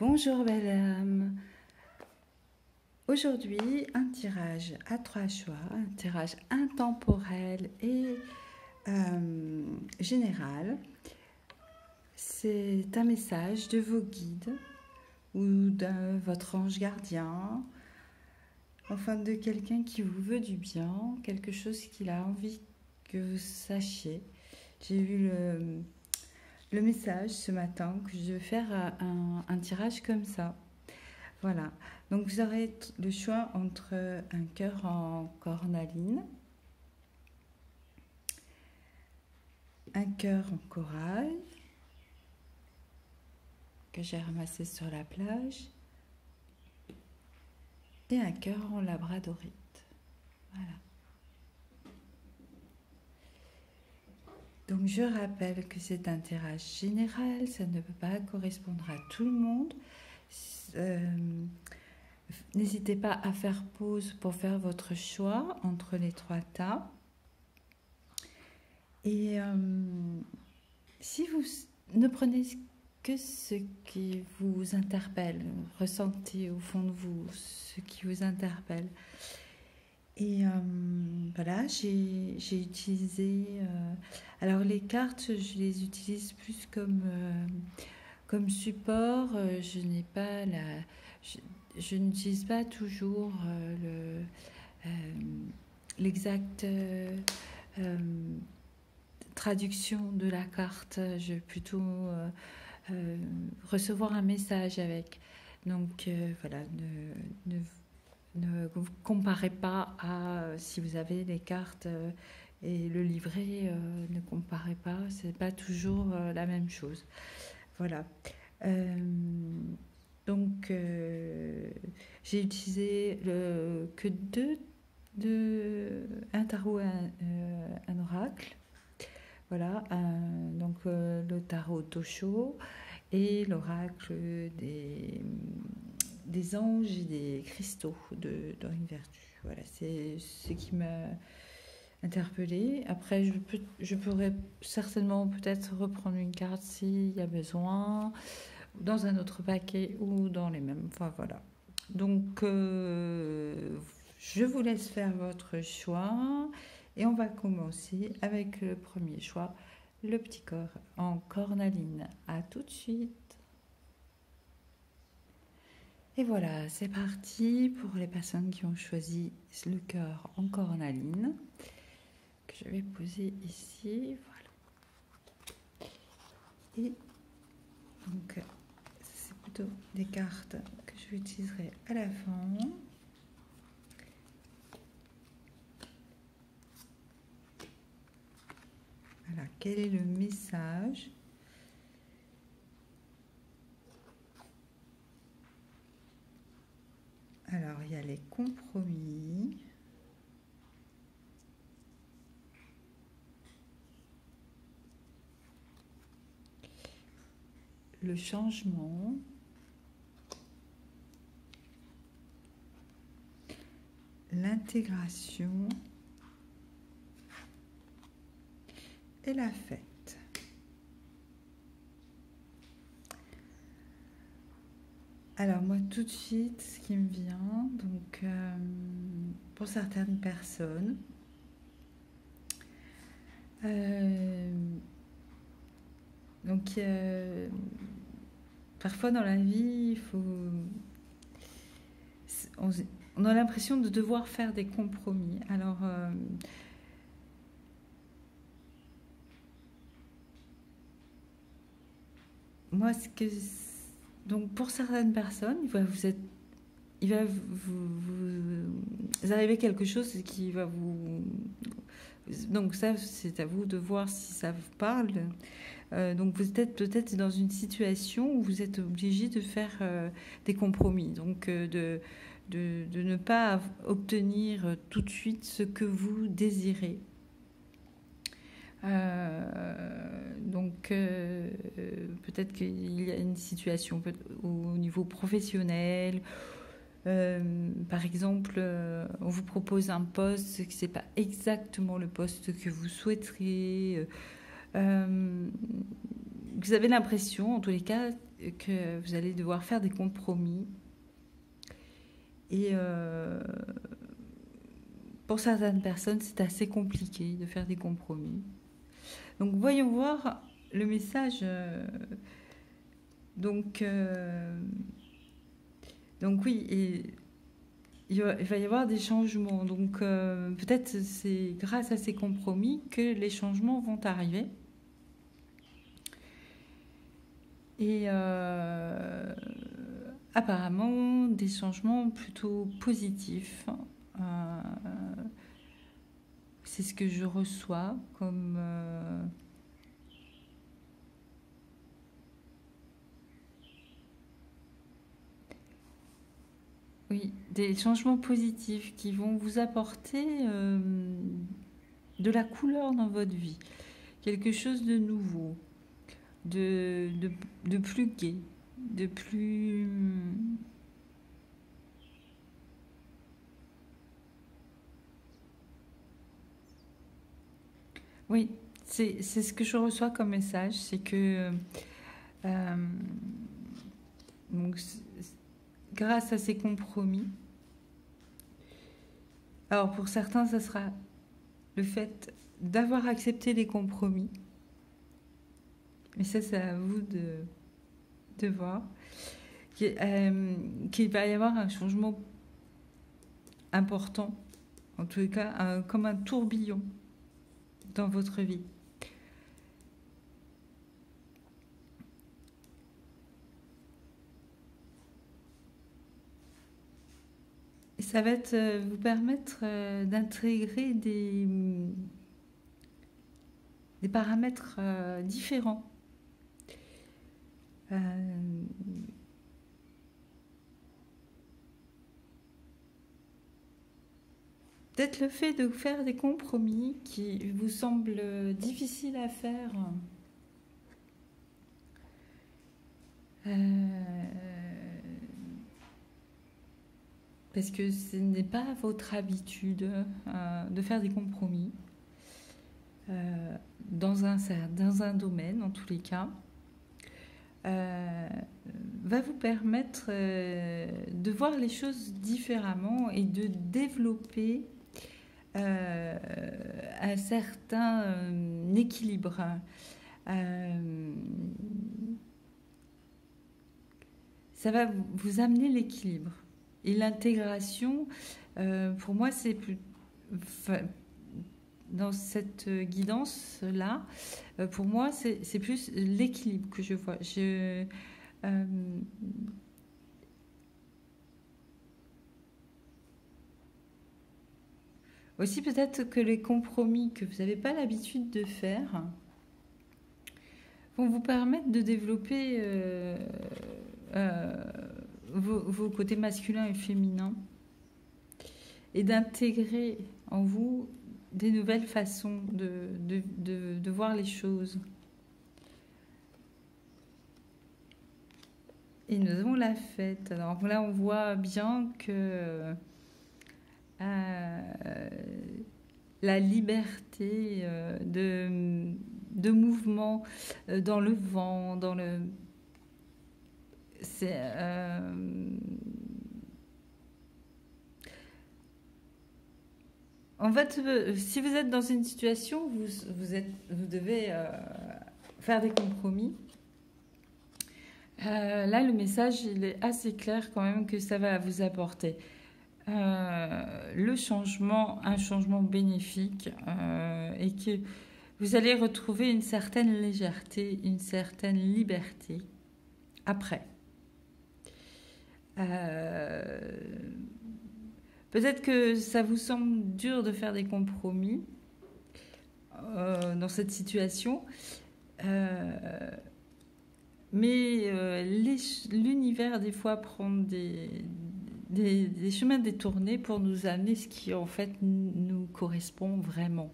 Bonjour belle âme. Aujourd'hui, un tirage à 3 choix, un tirage intemporel et général. C'est un message de vos guides ou de votre ange gardien, enfin de quelqu'un qui vous veut du bien, quelque chose qu'il a envie que vous sachiez. J'ai eu le message ce matin que je vais faire un tirage comme ça. Voilà, donc vous aurez le choix entre un cœur en cornaline, un cœur en corail que j'ai ramassé sur la plage et un cœur en labradorite. Voilà. Donc je rappelle que c'est un tirage général, ça ne peut pas correspondre à tout le monde. N'hésitez pas à faire pause pour faire votre choix entre les 3 tas. Et si vous ne prenez que ce qui vous interpelle, ressentez au fond de vous ce qui vous interpelle. Et voilà, j'ai utilisé... alors les cartes, je les utilise plus comme support. Je n'ai pas je n'utilise pas toujours l'exacte traduction de la carte. Je vais plutôt recevoir un message avec. Donc voilà, ne vous comparez pas à si vous avez les cartes et le livret, ne comparez pas, c'est pas toujours la même chose. Voilà. Donc j'ai utilisé que un tarot et un oracle. Voilà, donc le tarot d'Osho et l'oracle des anges et des cristaux d'Aurine Vertu. Voilà, c'est ce qui m'a interpellée. Après, je pourrais certainement peut-être reprendre une carte s'il y a besoin, dans un autre paquet ou dans les mêmes. Enfin, voilà. Donc, je vous laisse faire votre choix et on va commencer avec le premier choix, le petit corps en cornaline. À tout de suite. Et voilà, c'est parti pour les personnes qui ont choisi le cœur en cornaline, que je vais poser ici. Voilà. Et donc, c'est plutôt des cartes que je utiliserai à la fin. Voilà, quel est le message ? Alors, il y a les compromis. Le changement. L'intégration. Et la fête. Alors moi tout de suite, ce qui me vient, donc pour certaines personnes, donc parfois dans la vie, on a l'impression de devoir faire des compromis. Alors moi donc pour certaines personnes, il va vous arriver quelque chose qui va vous... Donc ça, c'est à vous de voir si ça vous parle. Donc vous êtes peut-être dans une situation où vous êtes obligé de faire des compromis. Donc de ne pas obtenir tout de suite ce que vous désirez. Donc peut-être qu'il y a une situation au niveau professionnel. Par exemple, on vous propose un poste que c'est pas exactement le poste que vous souhaiteriez. vous avez l'impression, en tous les cas, que vous allez devoir faire des compromis. Et pour certaines personnes, c'est assez compliqué de faire des compromis. Donc, voyons voir le message. Donc oui, et il va y avoir des changements. Donc, peut-être c'est grâce à ces compromis que les changements vont arriver. Et apparemment, des changements plutôt positifs. C'est ce que je reçois comme... oui, des changements positifs qui vont vous apporter de la couleur dans votre vie. Quelque chose de nouveau, de plus gai, de plus... Oui, c'est ce que je reçois comme message, c'est que donc, grâce à ces compromis, alors pour certains, ça sera le fait d'avoir accepté les compromis, mais ça c'est à vous de voir, qu'il va y avoir un changement important, en tous les cas, comme un tourbillon dans votre vie. Et ça va vous permettre d'intégrer des paramètres différents. Peut-être le fait de faire des compromis qui vous semblent difficiles à faire. Parce que ce n'est pas votre habitude de faire des compromis dans un domaine, en tous les cas, va vous permettre de voir les choses différemment et de développer un certain équilibre. Ça va vous amener l'équilibre. Et l'intégration, pour moi, c'est plus... dans cette guidance-là, pour moi, c'est plus l'équilibre que je vois. Aussi, peut-être que les compromis que vous n'avez pas l'habitude de faire vont vous permettre de développer vos côtés masculins et féminins et d'intégrer en vous des nouvelles façons de voir les choses. Et nous avons la fête. Alors là, on voit bien que la liberté de mouvement dans le vent, dans le... C'est... En fait, si vous êtes dans une situation où vous devez faire des compromis, là, le message, il est assez clair quand même que ça va vous apporter le changement, un changement bénéfique et que vous allez retrouver une certaine légèreté, une certaine liberté après. Peut-être que ça vous semble dur de faire des compromis dans cette situation, mais l'univers des fois prend des chemins détournés pour nous amener ce qui en fait nous correspond vraiment.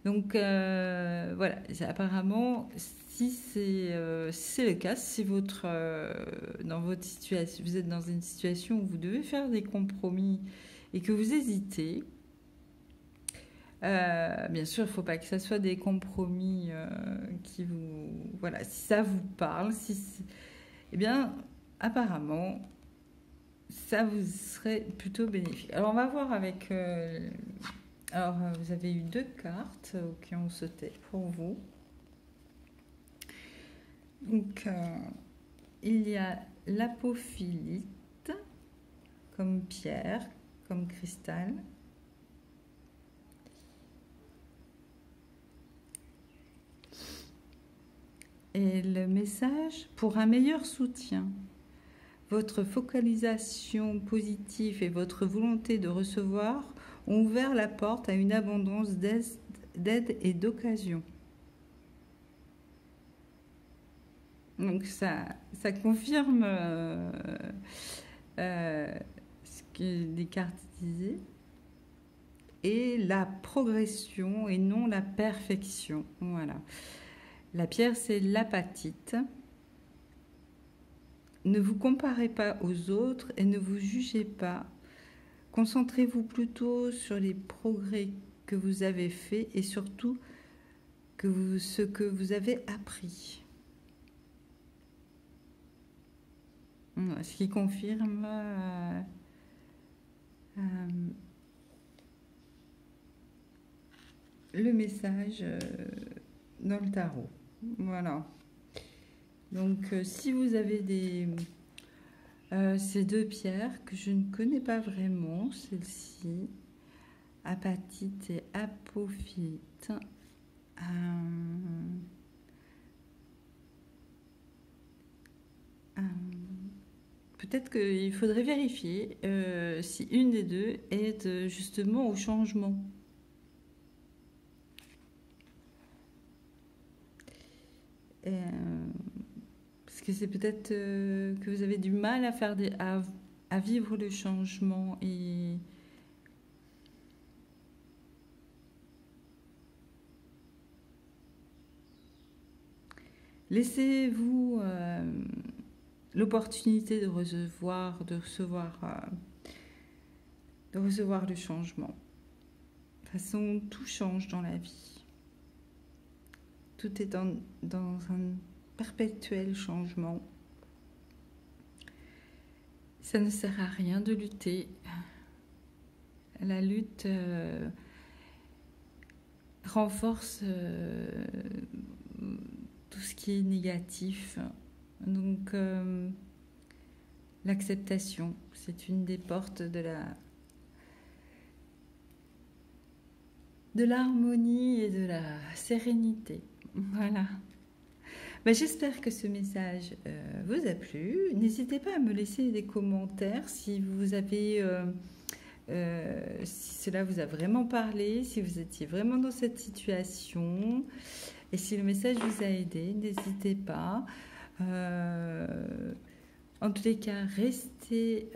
Donc voilà, apparemment, si c'est le cas, si dans votre situation, vous êtes dans une situation où vous devez faire des compromis et que vous hésitez, Bien sûr, il ne faut pas que ça soit des compromis qui vous... Voilà, si ça vous parle, eh bien, apparemment, ça vous serait plutôt bénéfique. Alors, on va voir avec... alors, vous avez eu 2 cartes qui ont sauté pour vous. Donc, il y a l'apophilite comme pierre, comme cristal. Et le message pour un meilleur soutien. Votre focalisation positive et votre volonté de recevoir ont ouvert la porte à une abondance d'aide et d'occasion. Donc ça confirme ce que les cartes disaient. Et la progression et non la perfection. Voilà. La pierre, c'est l'apatite. Ne vous comparez pas aux autres et ne vous jugez pas. Concentrez-vous plutôt sur les progrès que vous avez faits et surtout ce que vous avez appris. Ce qui confirme le message dans le tarot. Voilà. Donc, si vous avez ces 2 pierres que je ne connais pas vraiment, celle-ci, apatite et apophilite. Peut-être qu'il faudrait vérifier si une des 2 aide justement au changement. Parce que c'est peut-être que vous avez du mal à faire à vivre le changement et laissez-vous l'opportunité de recevoir le changement. De toute façon, tout change dans la vie. Tout est dans un perpétuel changement. Ça ne sert à rien de lutter. La lutte renforce tout ce qui est négatif. Donc, l'acceptation, c'est une des portes de l'harmonie et de la sérénité. Voilà. J'espère que ce message vous a plu. N'hésitez pas à me laisser des commentaires si vous avez... si cela vous a vraiment parlé, si vous étiez vraiment dans cette situation et si le message vous a aidé, n'hésitez pas. En tous les cas, restez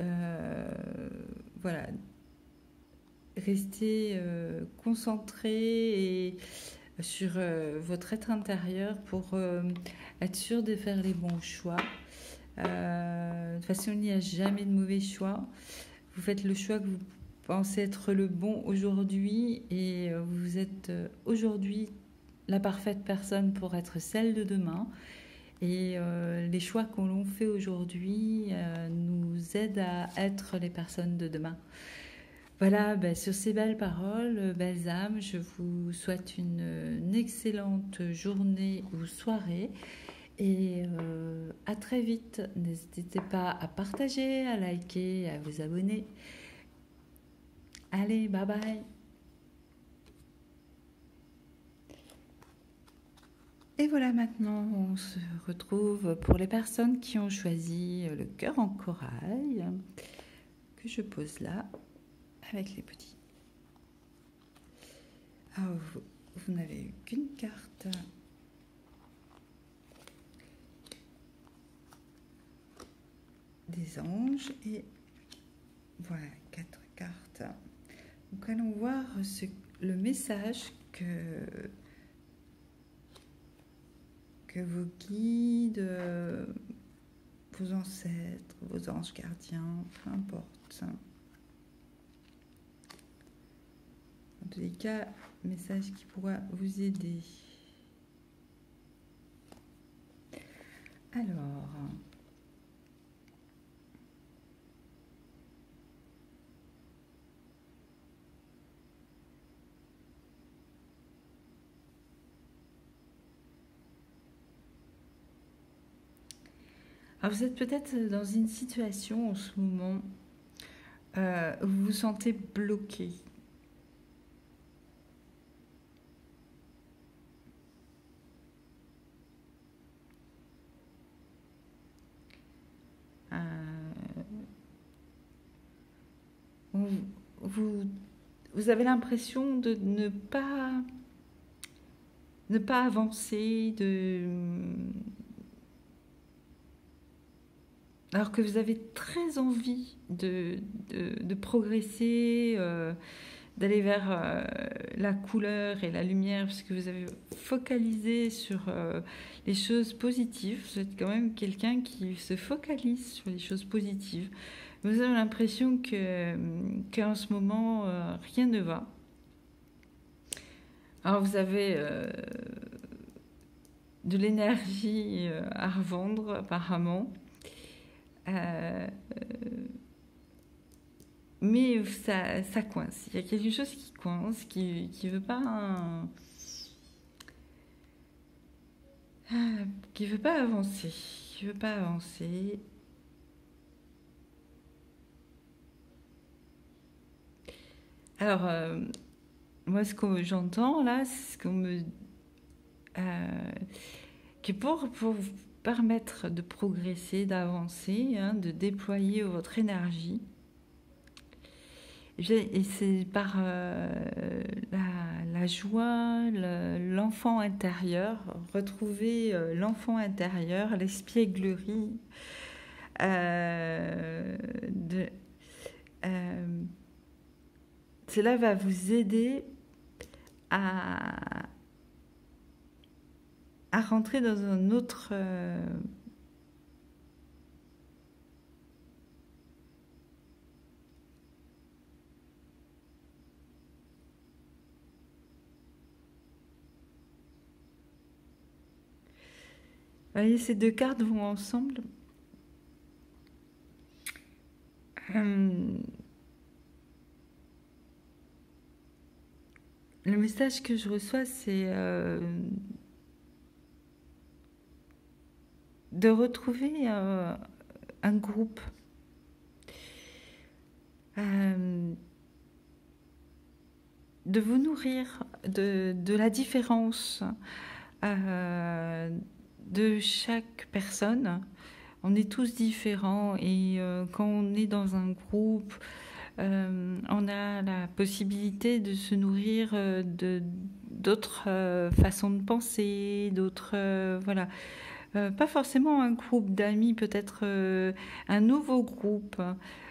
concentré sur votre être intérieur pour être sûr de faire les bons choix. De toute façon, il n'y a jamais de mauvais choix. Vous faites le choix que vous pensez être le bon aujourd'hui et vous êtes aujourd'hui la parfaite personne pour être celle de demain. Et les choix que l'on fait aujourd'hui nous aident à être les personnes de demain. Voilà, sur ces belles paroles, belles âmes, je vous souhaite une excellente journée ou soirée. Et à très vite. N'hésitez pas à partager, à liker, à vous abonner. Allez, bye bye. Et voilà, maintenant, on se retrouve pour les personnes qui ont choisi le cœur en corail, que je pose là, avec les petits. Alors, vous n'avez eu qu'une carte. Des anges et voilà 4 cartes. Donc allons voir le message que vos guides, vos ancêtres, vos anges gardiens, peu importe. En tous les cas, message qui pourra vous aider. Alors, vous êtes peut-être dans une situation en ce moment où vous vous sentez bloqué. Vous, vous, vous avez l'impression de ne pas avancer, alors que vous avez très envie de progresser, d'aller vers la couleur et la lumière, parce que vous avez focalisé sur les choses positives. Vous êtes quand même quelqu'un qui se focalise sur les choses positives. Vous avez l'impression qu'en ce moment, rien ne va. Alors vous avez de l'énergie à revendre apparemment. Mais ça coince. Il y a quelque chose qui coince, qui veut pas qui veut pas avancer. Qui veut pas avancer. Alors, moi, ce que j'entends là, c'est ce qu'on me que pour vous permettre de progresser, d'avancer, hein, de déployer votre énergie. Et c'est par la joie, l'enfant intérieur, retrouver l'enfant intérieur, l'espièglerie. Cela va vous aider à rentrer dans un autre... Vous voyez, ces deux cartes vont ensemble. Le message que je reçois, c'est de retrouver un groupe. De vous nourrir de la différence de chaque personne. On est tous différents et quand on est dans un groupe, on a la possibilité de se nourrir d'autres façons de penser, d'autres... voilà. Pas forcément un groupe d'amis, peut-être un nouveau groupe,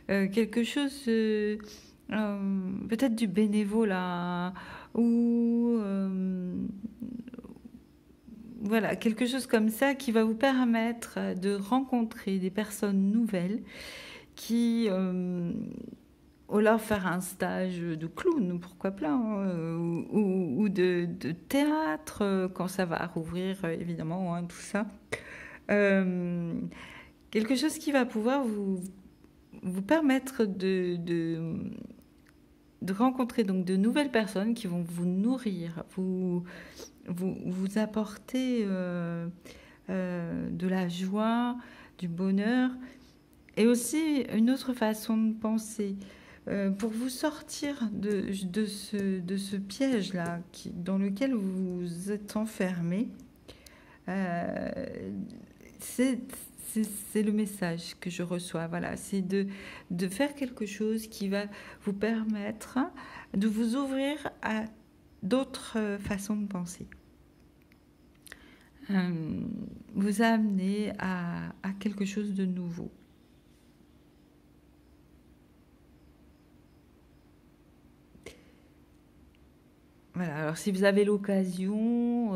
quelque chose, peut-être du bénévolat, ou voilà, quelque chose comme ça qui va vous permettre de rencontrer des personnes nouvelles qui, ou leur faire un stage de clown, pourquoi pas, hein, ou de théâtre, quand ça va rouvrir, évidemment, hein, tout ça. Quelque chose qui va pouvoir vous permettre de rencontrer donc de nouvelles personnes qui vont vous nourrir, vous apporter de la joie, du bonheur, et aussi une autre façon de penser. Pour vous sortir de ce piège-là dans lequel vous êtes enfermé, c'est le message que je reçois. Voilà, c'est de faire quelque chose qui va vous permettre de vous ouvrir à d'autres façons de penser. Vous amener à quelque chose de nouveau. Voilà, alors si vous avez l'occasion,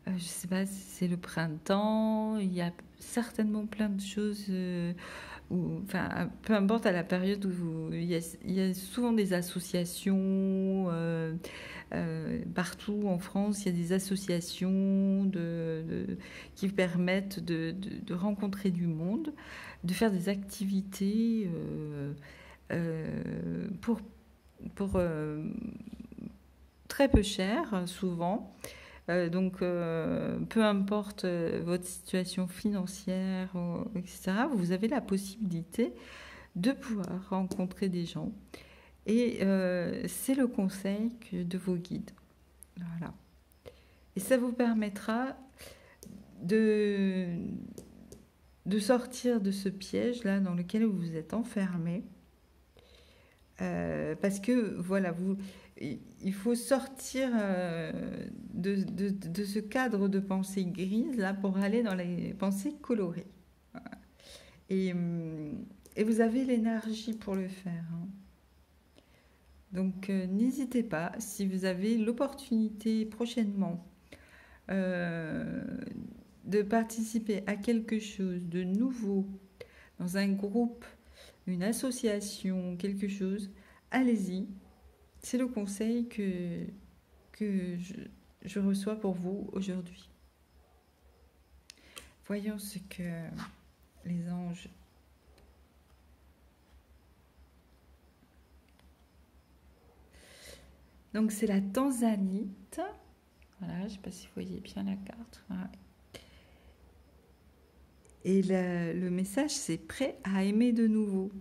je ne sais pas si c'est le printemps, il y a certainement plein de choses enfin, peu importe à la période où il y a souvent des associations partout en France. Il y a des associations qui permettent de rencontrer du monde, de faire des activités pour, pour très peu cher, souvent. Peu importe votre situation financière, etc., vous avez la possibilité de pouvoir rencontrer des gens. Et c'est le conseil de vos guides. Voilà. Et ça vous permettra de, de sortir de ce piège-là dans lequel vous vous êtes enfermé. Parce que, voilà, il faut sortir de ce cadre de pensée grise là, pour aller dans les pensées colorées. Et, et vous avez l'énergie pour le faire. Hein. Donc, n'hésitez pas, si vous avez l'opportunité prochainement de participer à quelque chose de nouveau dans un groupe, une association, quelque chose, allez-y. C'est le conseil que je reçois pour vous aujourd'hui. Voyons ce que les anges... Donc c'est la tanzanite. Voilà, je ne sais pas si vous voyez bien la carte. Voilà. Et le message, c'est prêt à aimer de nouveau.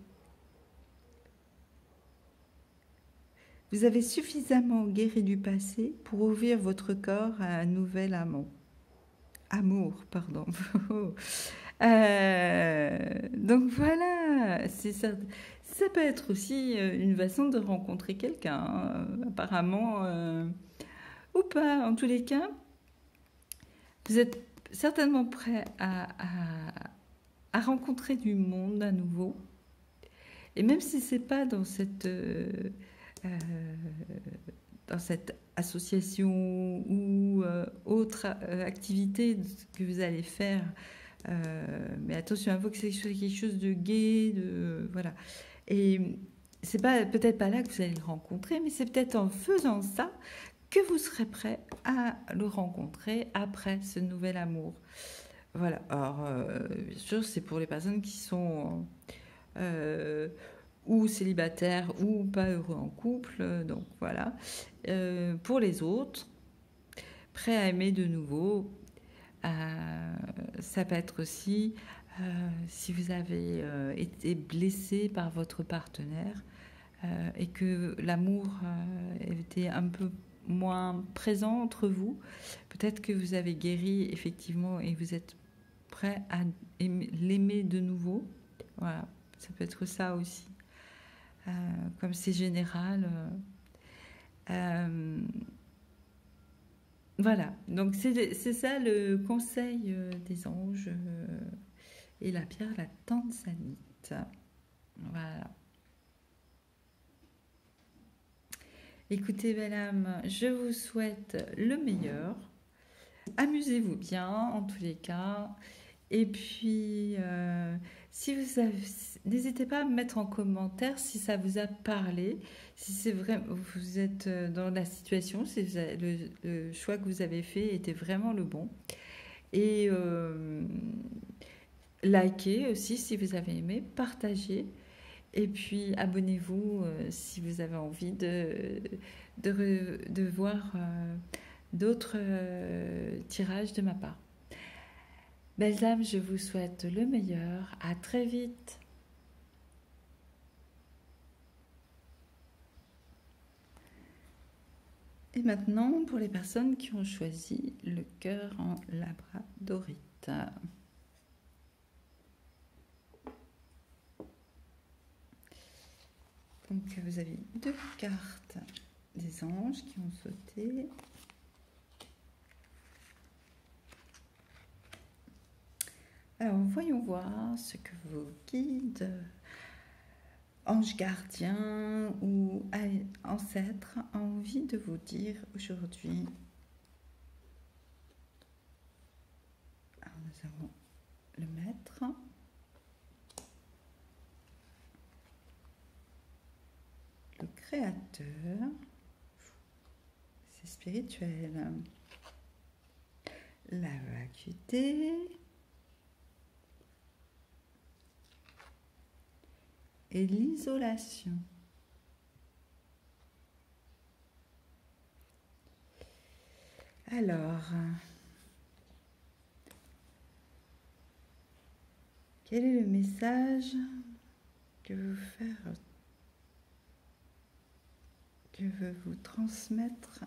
Vous avez suffisamment guéri du passé pour ouvrir votre corps à un nouvel amant. Amour, pardon. Donc voilà, ça peut être aussi une façon de rencontrer quelqu'un, apparemment, ou pas. En tous les cas, vous êtes certainement prêt à rencontrer du monde à nouveau. Et même si c'est pas dans cette association ou autre activité que vous allez faire, mais attention, il faut que c'est quelque chose de gai, voilà. Et c'est pas peut-être pas là que vous allez le rencontrer, mais c'est peut-être en faisant ça que vous serez prêt à le rencontrer après ce nouvel amour. Voilà. Alors, bien sûr, c'est pour les personnes qui sont ou célibataires ou pas heureux en couple. Donc voilà. Pour les autres, prêts à aimer de nouveau, ça peut être aussi si vous avez été blessé par votre partenaire et que l'amour était un peu moins présent entre vous. Peut-être que vous avez guéri effectivement et vous êtes prêt à l'aimer de nouveau. Voilà, ça peut être ça aussi. Comme c'est général. Voilà, donc c'est ça le conseil des anges et la pierre, la tanzanite. Voilà. Écoutez, belle âme, je vous souhaite le meilleur. Amusez-vous bien, en tous les cas. Et puis, si vous avez, n'hésitez pas à me mettre en commentaire si ça vous a parlé, si c'est vrai, vous êtes dans la situation, si le choix que vous avez fait était vraiment le bon. Et likez aussi si vous avez aimé, partagez. Et puis, abonnez-vous si vous avez envie de voir d'autres tirages de ma part. Belles âmes, je vous souhaite le meilleur. À très vite. Et maintenant, pour les personnes qui ont choisi le cœur en labradorite. Donc, vous avez 2 cartes des anges qui ont sauté. Alors, voyons voir ce que vos guides, anges gardiens ou ancêtres ont envie de vous dire aujourd'hui. Alors, nous avons le maître, créateur, c'est spirituel. La vacuité et l'isolation. Alors, quel est le message que veut vous transmettre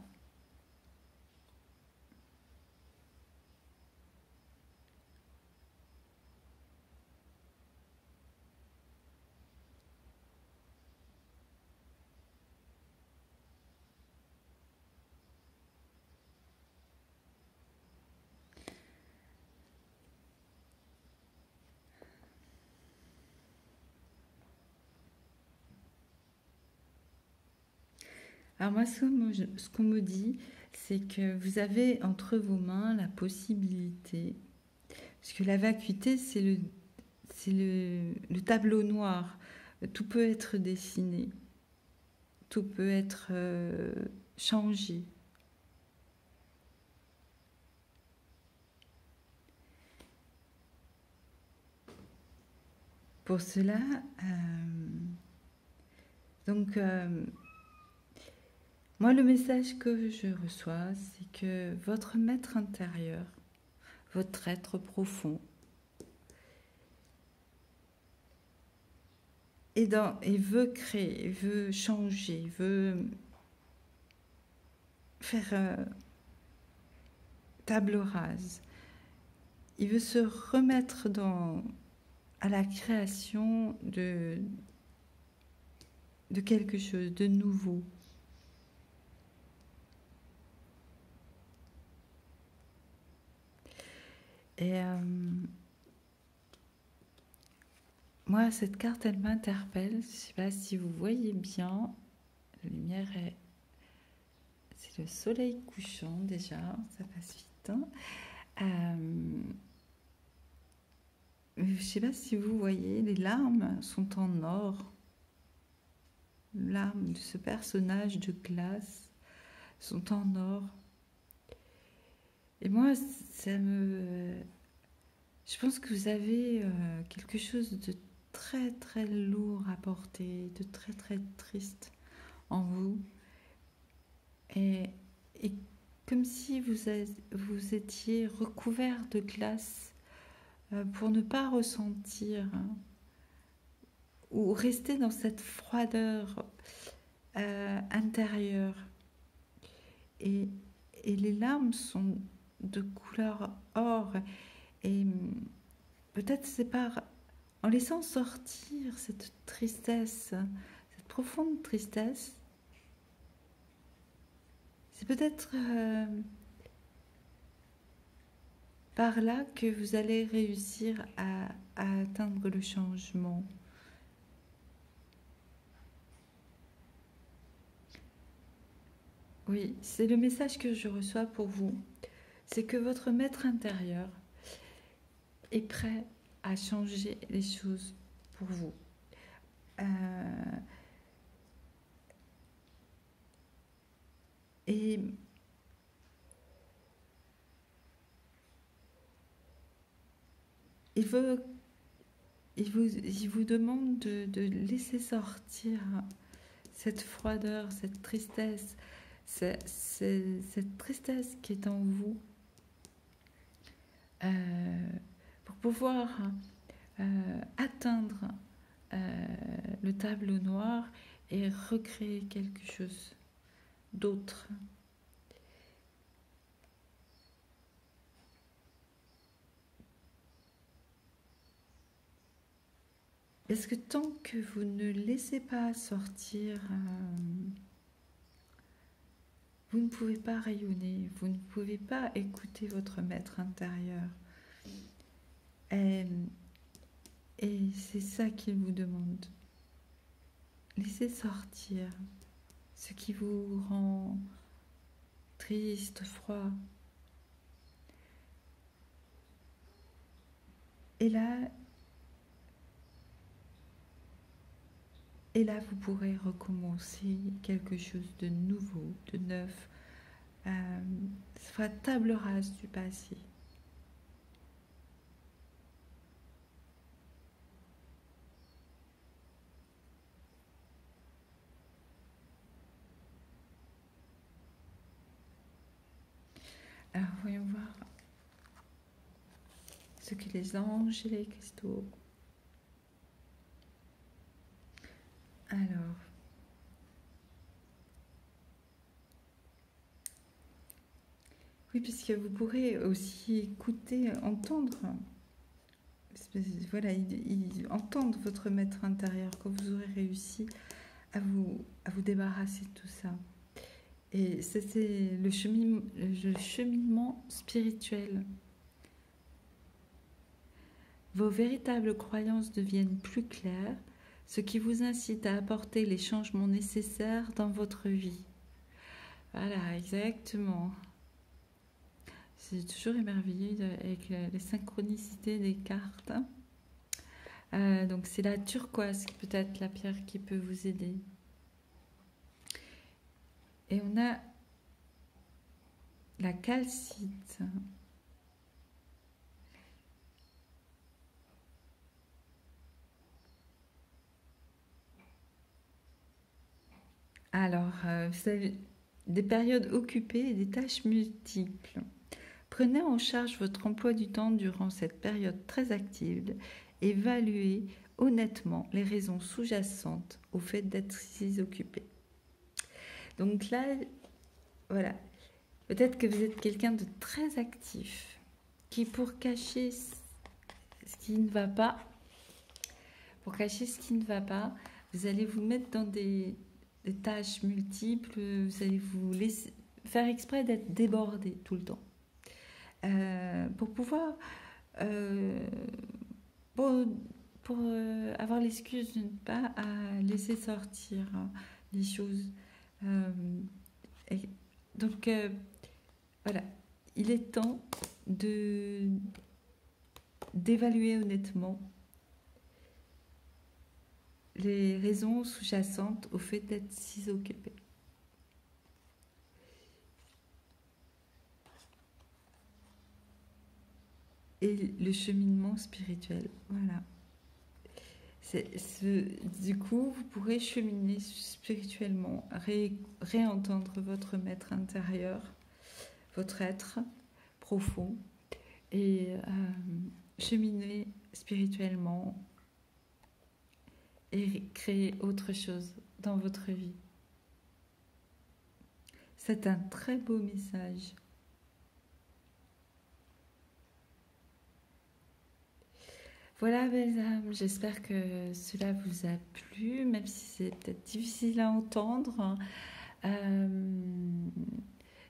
Alors moi, ce qu'on me dit, c'est que vous avez entre vos mains la possibilité, parce que la vacuité, c'est le tableau noir. Tout peut être dessiné, tout peut être changé. Pour cela, moi, le message que je reçois, c'est que votre maître intérieur, votre être profond, il veut créer, il veut changer, il veut faire table rase. Il veut se remettre à la création de quelque chose de nouveau. Et moi, cette carte, elle m'interpelle. Je ne sais pas si vous voyez bien. La lumière c'est le soleil couchant déjà, ça passe vite. Je ne sais pas si vous voyez, les larmes sont en or. Les larmes de ce personnage de glace sont en or. Et moi, je pense que vous avez quelque chose de très très lourd à porter, de très très triste en vous. Et comme si vous étiez recouvert de glace pour ne pas ressentir ou rester dans cette froideur intérieure. Et les larmes sont de couleur or. Et peut-être c'est en laissant sortir cette tristesse, cette profonde tristesse, c'est peut-être par là que vous allez réussir à atteindre le changement. Oui, c'est le message que je reçois pour vous. C'est que votre maître intérieur est prêt à changer les choses pour vous. Et il vous demande de laisser sortir cette froideur, cette tristesse, cette tristesse qui est en vous, pour pouvoir atteindre le tableau noir et recréer quelque chose d'autre. Est-ce que tant que vous ne laissez pas sortir, vous ne pouvez pas rayonner, vous ne pouvez pas écouter votre maître intérieur. Et c'est ça qu'il vous demande. Laissez sortir ce qui vous rend triste, froid. Et là, Et là, vous pourrez recommencer quelque chose de nouveau, de neuf. Ce sera table rase du passé. Alors, voyons voir ce que les anges et les cristaux. Alors, oui, puisque vous pourrez aussi écouter, entendre, voilà, entendre votre maître intérieur quand vous aurez réussi à vous débarrasser de tout ça. Et ça, c'est le cheminement spirituel. Vos véritables croyances deviennent plus claires, ce qui vous incite à apporter les changements nécessaires dans votre vie. Voilà, exactement. C'est toujours émerveillé avec les synchronicités des cartes. Donc c'est la turquoise, peut-être la pierre qui peut vous aider. Et on a la calcite. Alors, vous avez des périodes occupées et des tâches multiples. Prenez en charge votre emploi du temps durant cette période très active. Évaluez honnêtement les raisons sous-jacentes au fait d'être si occupé. Donc là, voilà, peut-être que vous êtes quelqu'un de très actif, qui pour cacher ce qui ne va pas, vous allez vous mettre dans des tâches multiples, vous allez vous laisser faire exprès d'être débordé tout le temps. Pour pouvoir pour avoir l'excuse de ne pas laisser sortir les choses. Donc voilà, il est temps d'évaluer honnêtement les raisons sous-jacentes au fait d'être si occupé. Et le cheminement spirituel, voilà. Du coup, vous pourrez cheminer spirituellement, réentendre votre maître intérieur, votre être profond, et cheminer spirituellement et créer autre chose dans votre vie. C'est un très beau message. Voilà, belles âmes, j'espère que cela vous a plu, même si c'est peut-être difficile à entendre.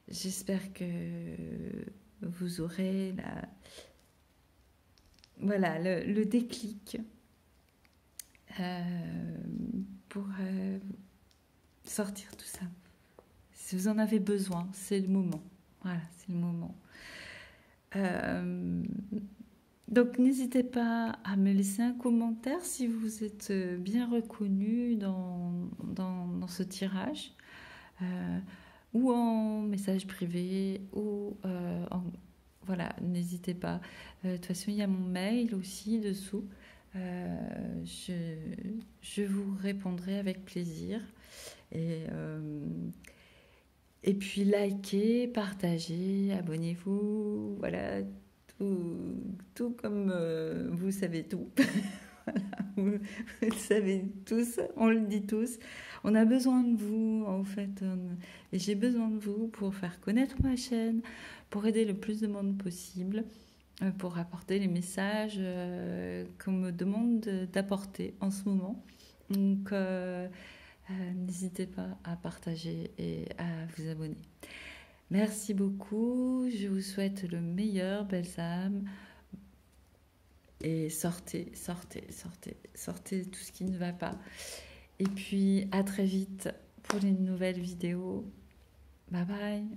J'espère que vous aurez le déclic pour sortir tout ça. Si vous en avez besoin, c'est le moment. Voilà, c'est le moment. Donc n'hésitez pas à me laisser un commentaire si vous êtes bien reconnu dans ce tirage, ou en message privé, ou voilà, n'hésitez pas. De toute façon, il y a mon mail aussi dessous. Je vous répondrai avec plaisir. Et puis likez, partagez, abonnez-vous, voilà. Tout comme vous savez tout. Voilà, vous le savez tous, on le dit tous. On a besoin de vous, en fait. Et j'ai besoin de vous pour faire connaître ma chaîne, pour aider le plus de monde possible, pour apporter les messages qu'on me demande d'apporter en ce moment. Donc, n'hésitez pas à partager et à vous abonner. Merci beaucoup, je vous souhaite le meilleur, belles âmes, et sortez tout ce qui ne va pas. Et puis à très vite pour les nouvelles vidéos. Bye bye.